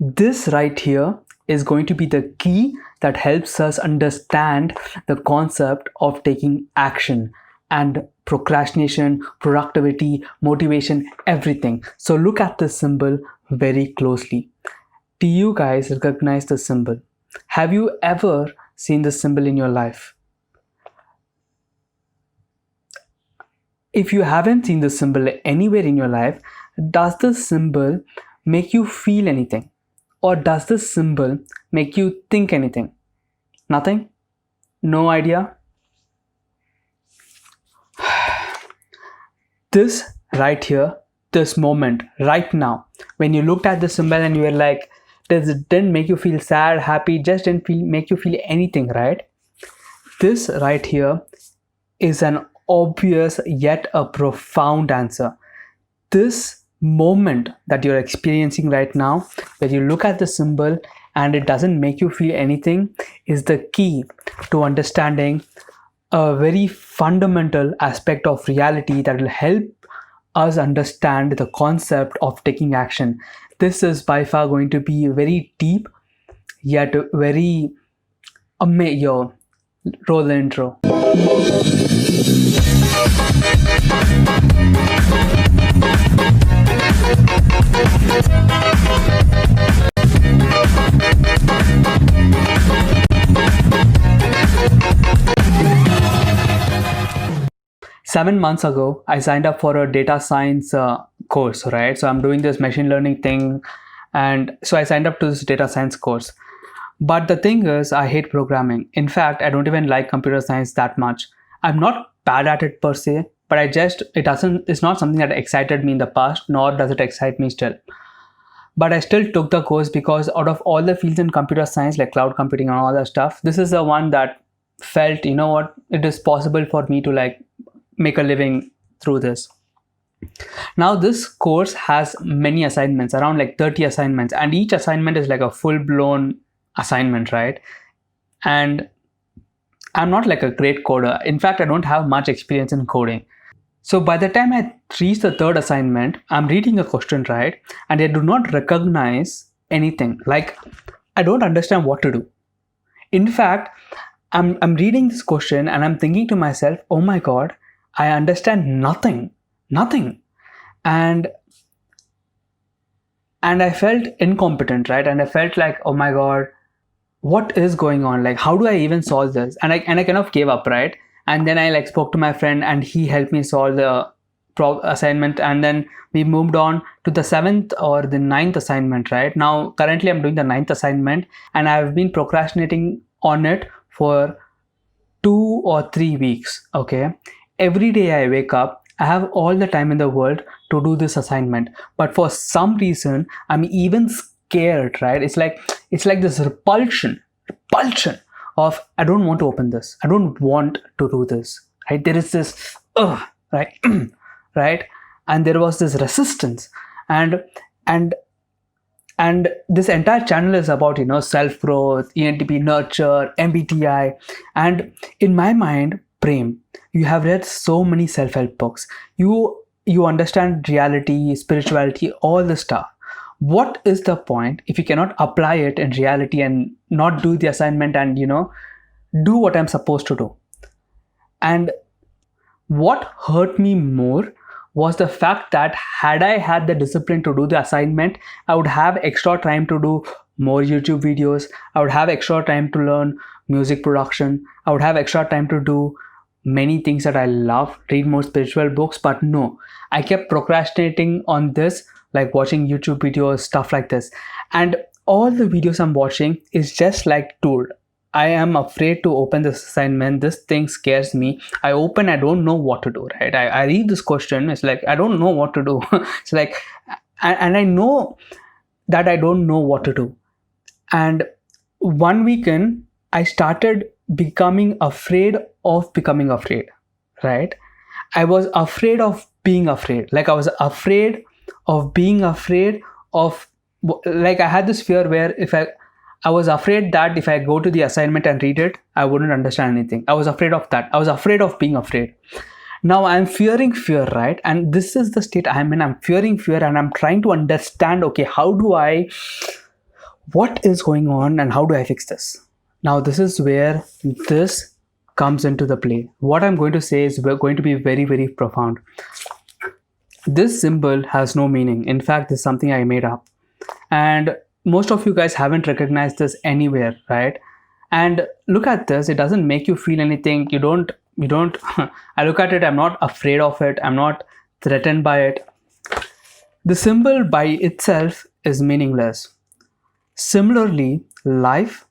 This right here is going to be the key that helps us understand the concept of taking action and procrastination, productivity, motivation, everything. So look at this symbol very closely. Do you guys recognize the symbol? Have you ever seen this symbol in your life? If you haven't seen this symbol anywhere in your life, does this symbol make you feel anything? Or does this symbol make you think anything? Nothing? No idea? This right here, this moment, right now, when you looked at the symbol and you were like, this didn't make you feel sad, happy, just didn't make you feel anything, right? This right here is an obvious yet a profound answer. This moment that you're experiencing right now, where you look at the symbol and it doesn't make you feel anything, is the key to understanding a very fundamental aspect of reality that will help us understand the concept of taking action. This is by far going to be very deep yet very amazing. Yo, roll the intro. 7 months ago, I signed up for a data science course, right? So I'm doing this machine learning thing, and so I signed up to this data science course. But the thing is, I hate programming. In fact, I don't even like computer science that much. I'm not bad at it per se, but it's not something that excited me in the past, nor does it excite me still. But I still took the course because out of all the fields in computer science, like cloud computing and all that stuff, this is the one that felt, you know what, it is possible for me to like make a living through this. Now this course has many assignments, around like 30 assignments, and each assignment is like a full-blown assignment, right? And I'm not like a great coder. In fact, I don't have much experience in coding. So by the time I reach the third assignment, I'm reading a question, right? And I do not recognize anything. Like, I don't understand what to do. In fact, I'm reading this question and I'm thinking to myself, oh my God, I understand nothing. And I felt incompetent, right? And I felt like, oh my God, what is going on? Like, how do I even solve this? And I kind of gave up, right? And then I like spoke to my friend and he helped me solve the assignment. And then we moved on to the 7th or the 9th assignment, right? Now, currently I'm doing the 9th assignment and I've been procrastinating on it for 2 or 3 weeks, okay? Every day I wake up, I have all the time in the world to do this assignment. But for some reason, I'm even scared, right? It's like this repulsion of, I don't want to open this. I don't want to do this, right? There is this, right? right? And there was this resistance. And this entire channel is about, you know, self-growth, ENTP, nurture, MBTI. And in my mind, Prem, you have read so many self-help books. You understand reality, spirituality, all this stuff. What is the point if you cannot apply it in reality and not do the assignment and, you know, do what I'm supposed to do? And what hurt me more was the fact that had I had the discipline to do the assignment, I would have extra time to do more YouTube videos. I would have extra time to learn music production. I would have extra time to do many things that I love, read more spiritual books. But no, I kept procrastinating on this, like watching YouTube videos, stuff like this. And all the videos I'm watching is just like told. I am afraid to open this assignment. This thing scares me. I open, I don't know what to do, right? I read this question. It's like, I don't know what to do. It's like, and I know that I don't know what to do. And one weekend, I started becoming afraid of becoming afraid, right? I was afraid of being afraid. Like I was afraid of being afraid of, like I had this fear where if I was afraid that if I go to the assignment and read it, I wouldn't understand anything. I was afraid of that. I was afraid of being afraid. Now I'm fearing fear, right? And this is the state I'm in. I'm fearing fear and I'm trying to understand, okay, how do I What is going on and how do I fix this? Now, this is where this comes into the play. What I'm going to say is we're going to be very, very profound. This symbol has no meaning. In fact, this is something I made up. And most of you guys haven't recognized this anywhere, right? And look at this, it doesn't make you feel anything. You don't I look at it, I'm not afraid of it, I'm not threatened by it. The symbol by itself is meaningless. Similarly, life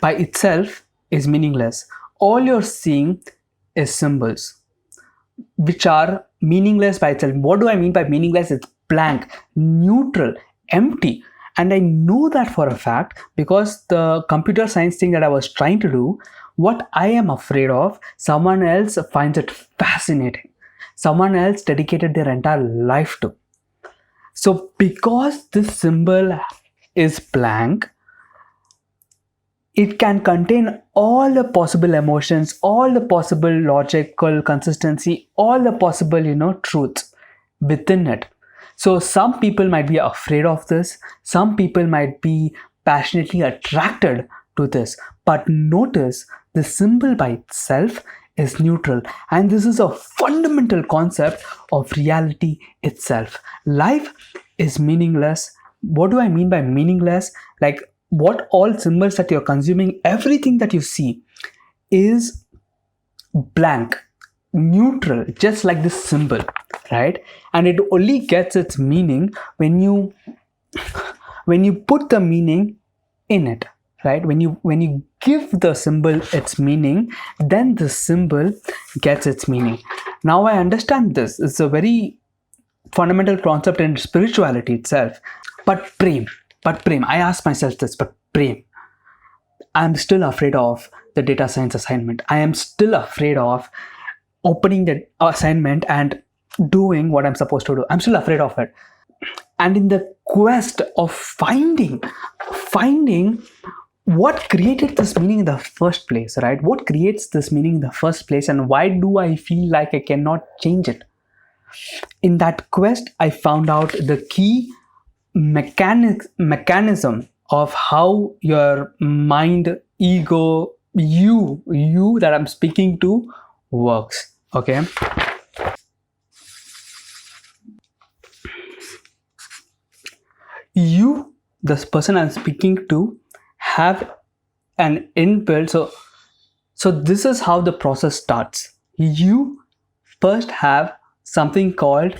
by itself is meaningless. All you're seeing is symbols which are meaningless by itself. What do I mean by meaningless? It's blank, neutral, empty. And I know that for a fact because the computer science thing that I was trying to do, what I am afraid of, someone else finds it fascinating. Someone else dedicated their entire life to. So because this symbol is blank, it can contain all the possible emotions, all the possible logical consistency, all the possible, truths within it. So some people might be afraid of this. Some people might be passionately attracted to this. But notice the symbol by itself is neutral. And this is a fundamental concept of reality itself. Life is meaningless. What do I mean by meaningless? Like what all symbols that you're consuming, everything that you see is blank, neutral, just like this symbol, right? And it only gets its meaning when you put the meaning in it, right? When you give the symbol its meaning, then the symbol gets its meaning. Now I understand this. It's a very fundamental concept in spirituality itself. But Prem, I ask myself this, but Prem, I'm still afraid of the data science assignment. I am still afraid of opening the assignment and doing what I'm supposed to do. I'm still afraid of it. And in the quest of finding what created this meaning in the first place, right? What creates this meaning in the first place, and why do I feel like I cannot change it? In that quest, I found out the key mechanism of how your mind, ego, you that I'm speaking to works. Okay. You, this person I'm speaking to, have an inbuilt. So this is how the process starts. You first have something called,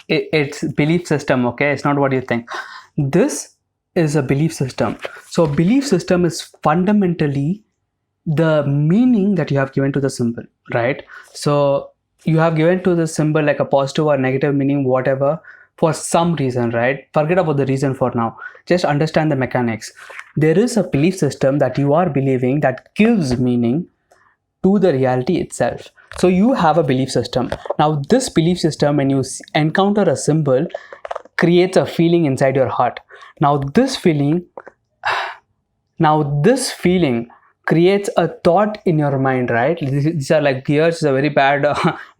it's belief system. Okay, it's not what you think. This is a belief system. So belief system is fundamentally the meaning that you have given to the symbol, right? So you have given to the symbol like a positive or negative meaning, whatever, for some reason, right? Forget about the reason for now. Just understand the mechanics. There is a belief system that you are believing that gives meaning to the reality itself. So you have a belief system. Now this belief system, when you encounter a symbol, creates a feeling inside your heart. Now this feeling creates a thought in your mind, right? These are like gears. It's a very bad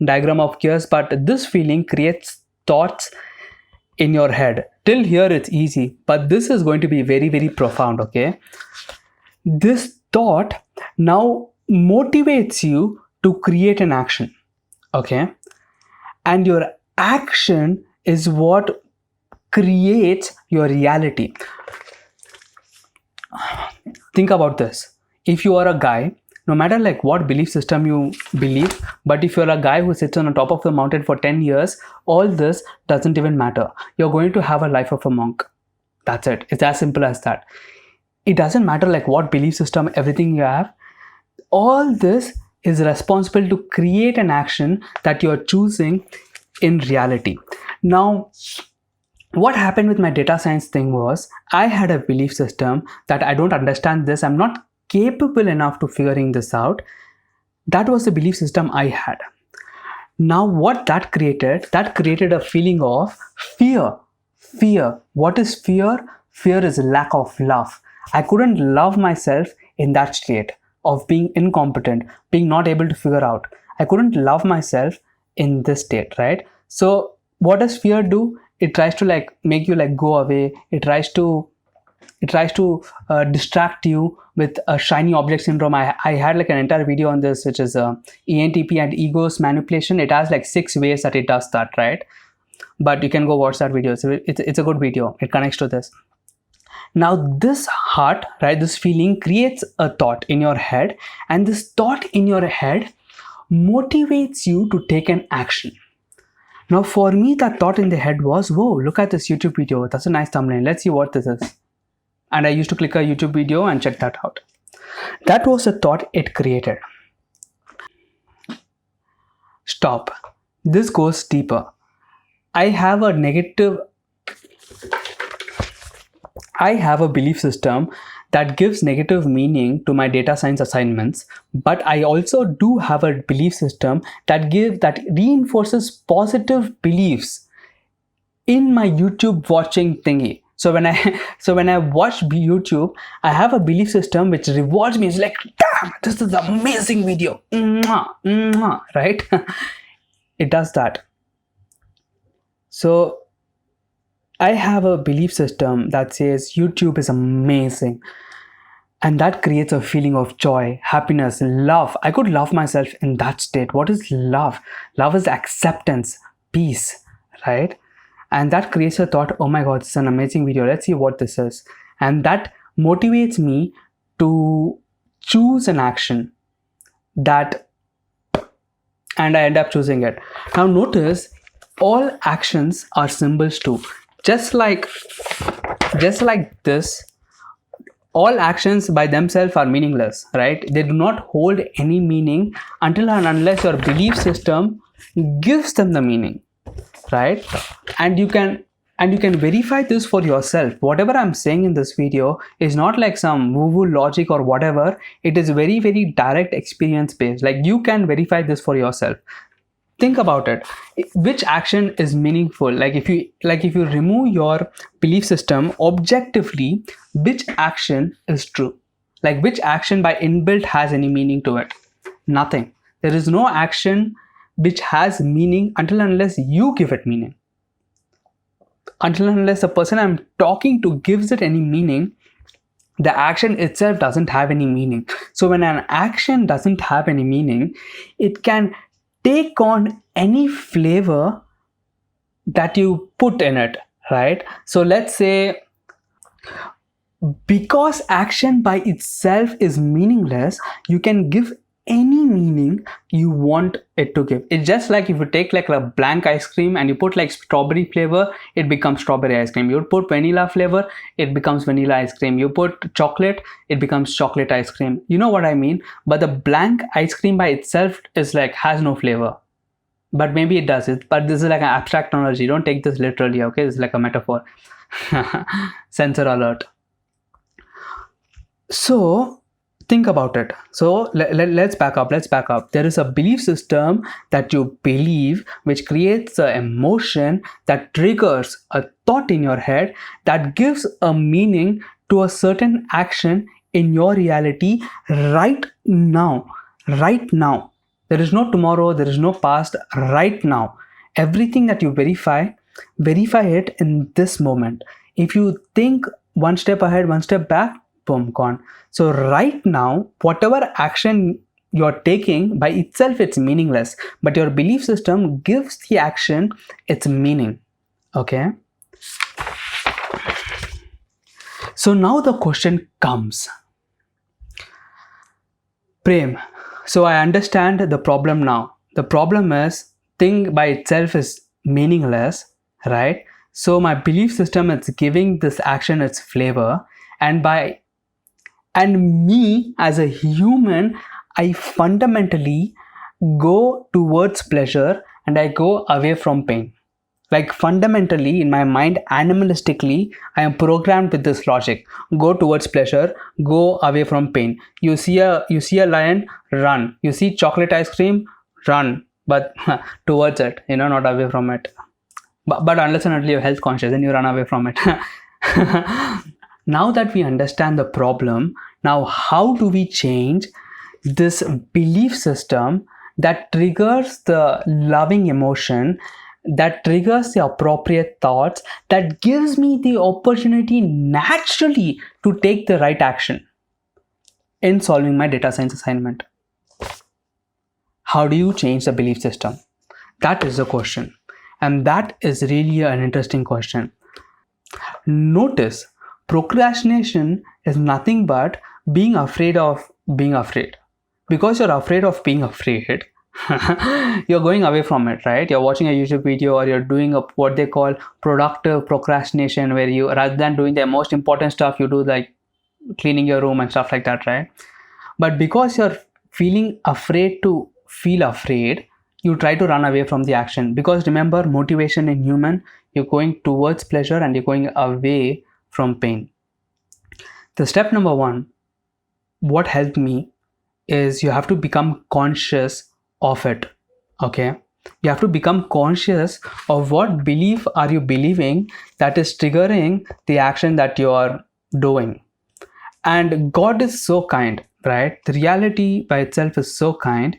diagram of gears, but this feeling creates thoughts in your head. Till here it's easy, but this is going to be very, very profound. Okay, this thought now motivates you to create an action. Okay, and your action is what creates your reality. Think about this. If you are a guy, no matter like what belief system you believe, but if you're a guy who sits on the top of the mountain for 10 years, all this doesn't even matter. You're going to have a life of a monk. That's it. It's as simple as that. It doesn't matter like what belief system, everything you have. All this is responsible to create an action that you're choosing in reality. Now, what happened with my data science thing was I had a belief system that I don't understand this. I'm not capable enough to figuring this out. That was the belief system I had. Now what that created a feeling of fear. What is fear? Fear is lack of love. I couldn't love myself in that state of being incompetent, being not able to figure out. I couldn't love myself in this state, right? So what does fear do? it tries to like make you like go away. It tries to distract you with a shiny object syndrome. I had like an entire video on this, which is ENTP and egos manipulation. It has like 6 ways that it does that, right? But you can go watch that video. So it's a good video. It connects to this. Now this heart, right, this feeling creates a thought in your head, and this thought in your head motivates you to take an action. Now for me, that thought in the head was, whoa, look at this YouTube video. That's a nice thumbnail. Let's see what this is. And I used to click a YouTube video and check that out. That was the thought it created. Stop. This goes deeper. I have a belief system that gives negative meaning to my data science assignments, but I also do have a belief system that reinforces positive beliefs in my YouTube watching thingy. So when I watch YouTube, I have a belief system which rewards me. It's like, damn, this is an amazing video. Mwah, mwah, right? It does that. So I have a belief system that says YouTube is amazing. And that creates a feeling of joy, happiness, love. I could love myself in that state. What is love? Love is acceptance, peace, right? And that creates a thought, oh my God, this is an amazing video. Let's see what this is. And that motivates me to choose an action and I end up choosing it. Now notice, all actions are symbols too. Just like this, all actions by themselves are meaningless, right? They do not hold any meaning until and unless your belief system gives them the meaning, right? And you can verify this for yourself. Whatever I'm saying in this video is not like some woo-woo logic or whatever. It is very, very direct experience based. Like, you can verify this for yourself. Think about it. Which action is meaningful? Like if you remove your belief system objectively, which action is true? Like, which action by inbuilt has any meaning to it? Nothing. There is no action which has meaning until and unless you give it meaning. Until and unless the person I'm talking to gives it any meaning, the action itself doesn't have any meaning. So when an action doesn't have any meaning, it can take on any flavor that you put in it, right? So let's say, because action by itself is meaningless, you can give any meaning you want it to give. It's just like if you take like a blank ice cream and you put like strawberry flavor, it becomes strawberry ice cream. You put vanilla flavor, it becomes vanilla ice cream. You put chocolate, it becomes chocolate ice cream. You know what I mean? But the blank ice cream by itself is like, has no flavor. But maybe it does it. But this is like an abstract analogy. Don't take this literally, okay? It's like a metaphor. Censor alert. So think about it. So let's back up. There is a belief system that you believe, which creates an emotion that triggers a thought in your head that gives a meaning to a certain action in your reality right now. Right now. There is no tomorrow, there is no past. Right now. Everything that you verify it in this moment. If you think one step ahead, one step back, boom, gone. So right now, whatever action you're taking by itself, it's meaningless, but your belief system gives the action its meaning. Okay. So now the question comes, Prem, so I understand the problem now. The problem is, thing by itself is meaningless, right? So my belief system is giving this action its flavor, and me as a human, I fundamentally go towards pleasure and I go away from pain. Like, fundamentally in my mind, animalistically, I am programmed with this logic. Go towards pleasure, go away from pain. You see a lion, run. You see chocolate ice cream, run, but towards it, not away from it. But unless and until you're health conscious, then you run away from it. Now that we understand the problem, now how do we change this belief system that triggers the loving emotion that triggers the appropriate thoughts, that gives me the opportunity naturally to take the right action in solving my data science assignment. How do you change the belief system? That is the question. And that is really an interesting question. Notice, procrastination is nothing but being afraid of being afraid. Because you're afraid of being afraid, you're going away from it, right? You're watching a YouTube video, or you're doing what they call productive procrastination, where you, rather than doing the most important stuff, you do like cleaning your room and stuff like that, right? But because you're feeling afraid to feel afraid, you try to run away from the action. Because remember, motivation in human, you're going towards pleasure and you're going away from pain. The step number one, what helped me, is you have to become conscious of it. Okay, you have to become conscious of what belief are you believing that is triggering the action that you are doing. And God is so kind, right? The reality by itself is so kind.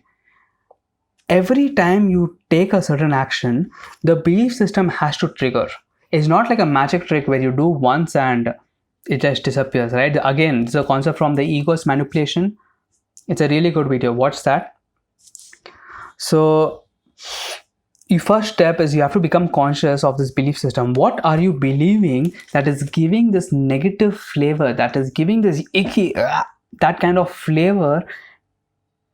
Every time you take a certain action, the belief system has to trigger. It's not like a magic trick where you do once and it just disappears, right? Again, it's a concept from the ego's manipulation. It's a really good video. Watch that. So your first step is you have to become conscious of this belief system. What are you believing that is giving this negative flavor, that is giving this icky, that kind of flavor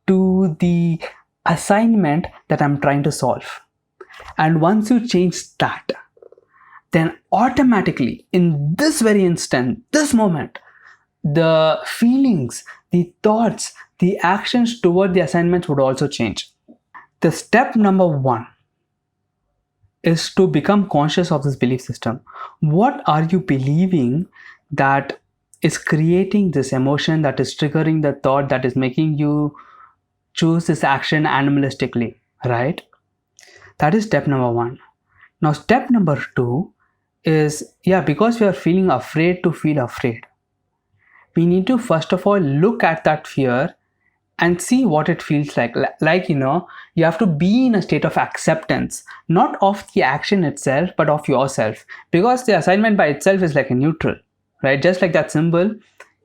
to the assignment that I'm trying to solve? And once you change that, then automatically in this very instant, this moment, the feelings, the thoughts, the actions toward the assignments would also change. The step number one is to become conscious of this belief system. What are you believing that is creating this emotion, that is triggering the thought, that is making you choose this action animalistically, right? That is step number one. Now, step number two is, because we are feeling afraid to feel afraid, we need to first of all look at that fear and see what it feels like. You have to be in a state of acceptance, not of the action itself, but of yourself. Because the assignment by itself is like a neutral, right? Just like that symbol,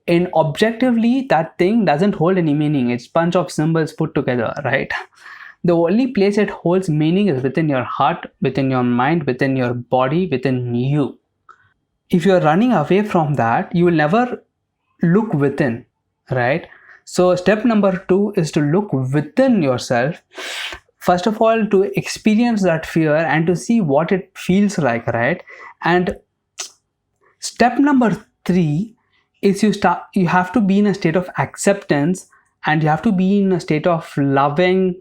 in objectively, that thing doesn't hold any meaning. It's a bunch of symbols put together, right? The only place it holds meaning is within your heart, within your mind, within your body, within you. If you're running away from that, you will never look within, right? So step number two is to look within yourself. First of all, to experience that fear and to see what it feels like, right? And step number three is you have to be in a state of acceptance, and you have to be in a state of loving,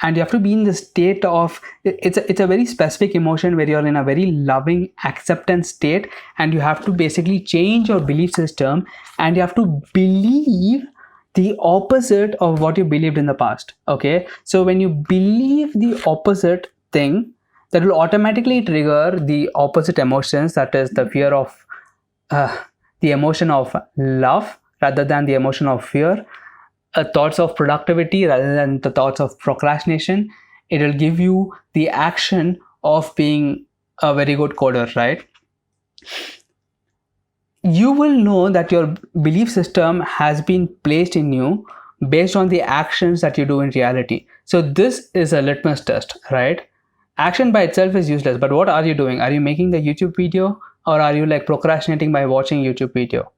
and you have to be in the state of, it's a very specific emotion where you're in a very loving acceptance state, and you have to basically change your belief system, and you have to believe the opposite of what you believed in the past. Okay, so when you believe the opposite thing, that will automatically trigger the opposite emotions, that is the fear of the emotion of love rather than the emotion of fear, thoughts of productivity rather than the thoughts of procrastination. It will give you the action of being a very good coder, right? You will know that your belief system has been placed in you based on the actions that you do in reality. So this is a litmus test, right? Action by itself is useless, but what are you doing? Are you making the YouTube video, or are you like procrastinating by watching YouTube video?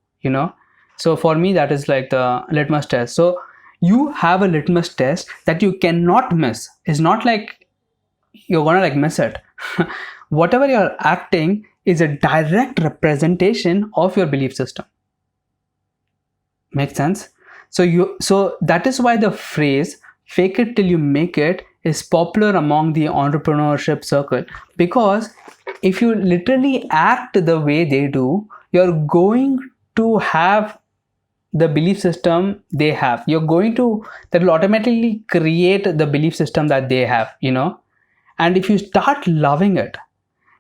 So for me, that is like the litmus test. So you have a litmus test that you cannot miss. It's not like you're gonna like miss it. Whatever you're acting is a direct representation of your belief system. Make sense? So that is why the phrase "fake it till you make it" is popular among the entrepreneurship circle, because if you literally act the way they do, you're going to have the belief system they have. That will automatically create the belief system that they have, and if you start loving it,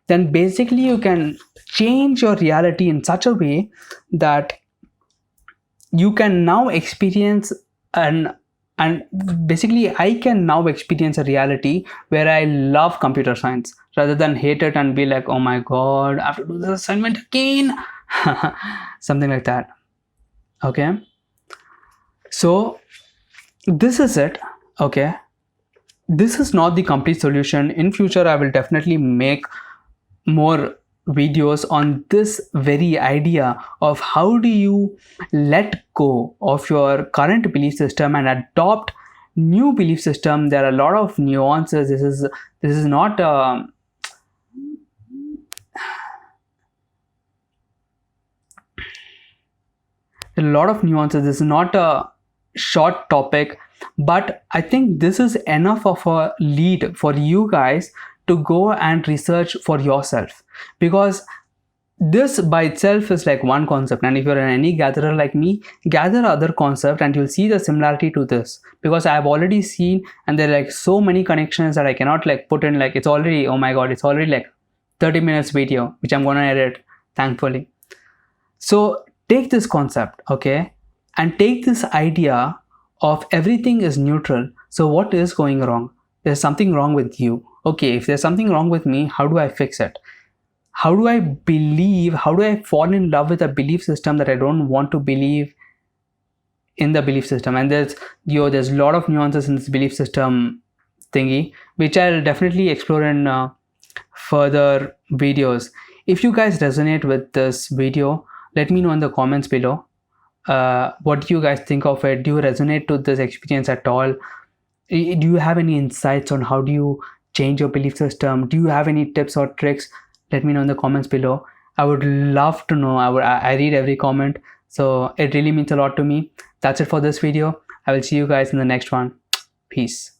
then basically you can change your reality in such a way that you can now experience an and basically I can now experience a reality where I love computer science rather than hate it and be like, oh my god, I have to do this assignment again. Something like that. Okay, so this is it. Okay, this is not the complete solution. In future I will definitely make more videos on this very idea of how do you let go of your current belief system and adopt new belief system. There are a lot of nuances. This is not a lot of nuances. This is not a short topic, but I think this is enough of a lead for you guys to go and research for yourself, because this by itself is like one concept, and if you're an any gatherer like me, gather other concept and you'll see the similarity to this, because I've already seen, and there are like so many connections that I cannot like put in, like it's already, oh my god, it's already like 30 minutes video which I'm gonna edit, thankfully. So take this concept, okay, and take this idea of everything is neutral. So what is going wrong? There's something wrong with you. Okay, if there's something wrong with me, how do I fix it? How do I fall in love with a belief system that I don't want to believe in the belief system? And there's a lot of nuances in this belief system thingy, which I'll definitely explore in further videos. If you guys resonate with this video, let me know in the comments below. What do you guys think of it? Do you resonate to this experience at all? Do you have any insights on how do you change your belief system? Do you have any tips or tricks? Let me know in the comments below. I would love to know. I read every comment, so it really means a lot to me. That's it for this video. I will see you guys in the next one. Peace.